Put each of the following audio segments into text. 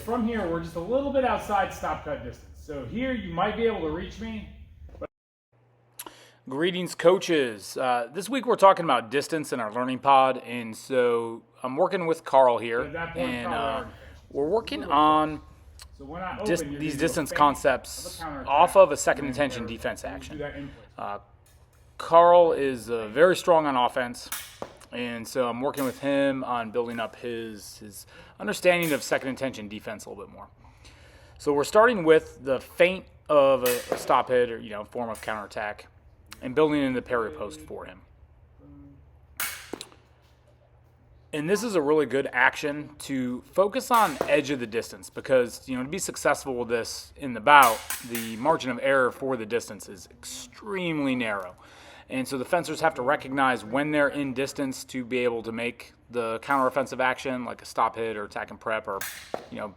from here, we're just a little bit outside stop cut distance. So here you might be able to reach me. Greetings, coaches. This week we're talking about distance in our learning pod, and so I'm working with Carl here, and we're working on these distance concepts off of a second intention defense action. Carl is very strong on offense, and so I'm working with him on building up his understanding of second intention defense a little bit more. So we're starting with the feint of a stop hit or form of counterattack, and building in the parry post for him. And this is a really good action to focus on edge of the distance because, to be successful with this in the bout, the margin of error for the distance is extremely narrow. And so the fencers have to recognize when they're in distance to be able to make the counteroffensive action, like a stop hit or attack and prep or,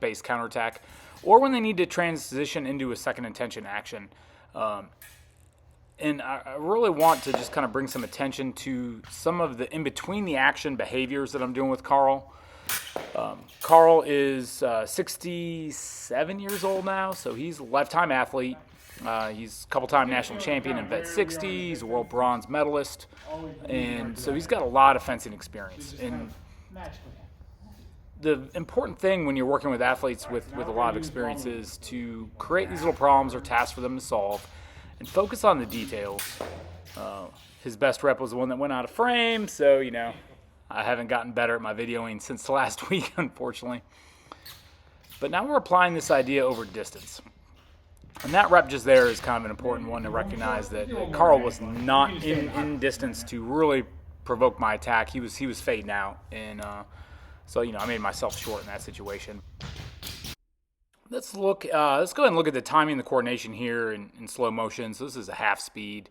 base counterattack, or when they need to transition into a second intention action. And I really want to just kind of bring some attention to some of the in-between the action behaviors that I'm doing with Carl. Carl is 67 years old now, so he's a lifetime athlete. He's a couple-time national champion in Vet 60. He's a world bronze medalist. And so he's got a lot of fencing experience. And the important thing when you're working with athletes with a lot of experience is to create these little problems or tasks for them to solve and focus on the details. His best rep was the one that went out of frame, so, I haven't gotten better at my videoing since last week, unfortunately. But now we're applying this idea over distance. And that rep just there is kind of an important one to recognize that Carl was not in distance to really provoke my attack. He was fading out, and so, I made myself short in that situation. Let's go ahead and look at the timing and the coordination here in slow motion. So this is a half speed.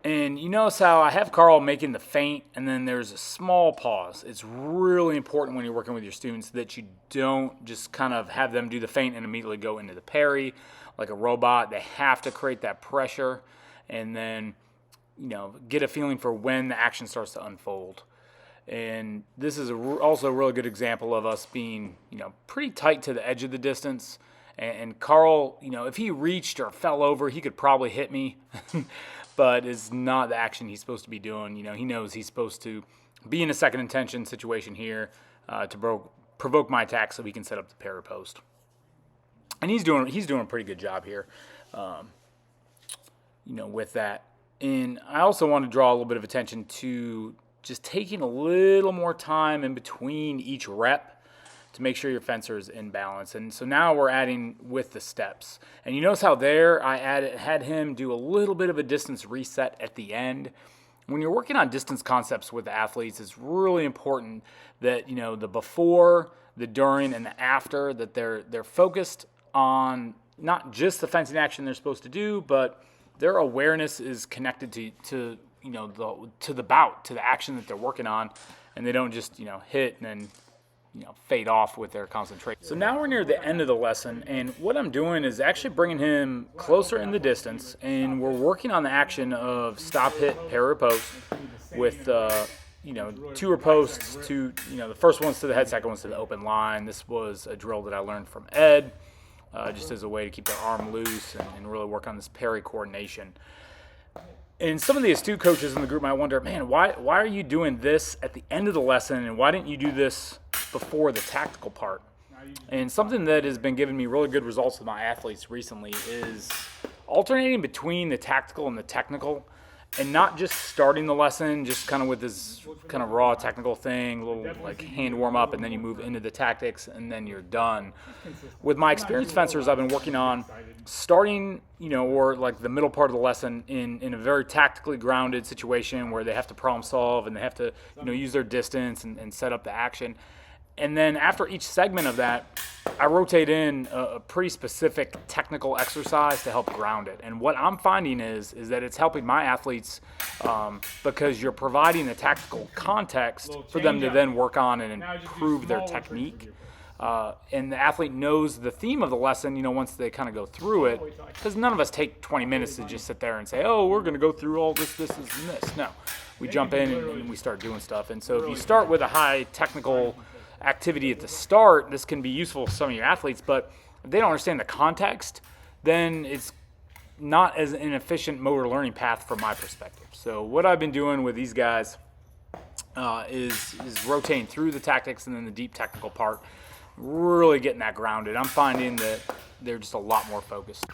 And you notice how I have Carl making the feint, and then there's a small pause. It's really important when you're working with your students that you don't just kind of have them do the feint and immediately go into the parry like a robot. They have to create that pressure and then, get a feeling for when the action starts to unfold. And this is also a really good example of us being, pretty tight to the edge of the distance. And Carl, if he reached or fell over, he could probably hit me, but it's not the action he's supposed to be doing. He knows he's supposed to be in a second intention situation here to provoke my attack so he can set up the parry post. And he's doing a pretty good job here, with that. And I also want to draw a little bit of attention to just taking a little more time in between each rep to make sure your fencer is in balance. And so now we're adding with the steps. And you notice how there I had him do a little bit of a distance reset at the end. When you're working on distance concepts with athletes, it's really important that, the before, the during, and the after, that they're focused on not just the fencing action they're supposed to do, but their awareness is connected to the bout, to the action that they're working on, and they don't just, hit and then, fade off with their concentration. So now we're near the end of the lesson, and what I'm doing is actually bringing him closer in the distance, and we're working on the action of stop, hit, parry, post with, two riposts to, the first one's to the head, second one's to the open line. This was a drill that I learned from Ed, just as a way to keep their arm loose and really work on this parry coordination. And some of the astute coaches in the group might wonder, man, why are you doing this at the end of the lesson, and why didn't you do this before the tactical part? And something that has been giving me really good results with my athletes recently is alternating between the tactical and the technical, and not just starting the lesson just kind of with this kind of raw technical thing, a little like hand warm up, and then you move into the tactics, and then you're done. With my experienced fencers, I've been working on starting, or like the middle part of the lesson in a very tactically grounded situation where they have to problem solve and they have to, use their distance and set up the action. And then after each segment of that, I rotate in a pretty specific technical exercise to help ground it. And what I'm finding is that it's helping my athletes because you're providing the tactical context for them to then work on and improve their technique. And the athlete knows the theme of the lesson, once they kind of go through it, because none of us take 20 minutes to just sit there and say, oh, we're going to go through all this, and this. No, we jump in and we start doing stuff. And so if you start with a high technical activity at the start, this can be useful for some of your athletes, but if they don't understand the context, then it's not as an efficient motor learning path from my perspective. So what I've been doing with these guys is rotating through the tactics and then the deep technical part, really getting that grounded. I'm finding that they're just a lot more focused.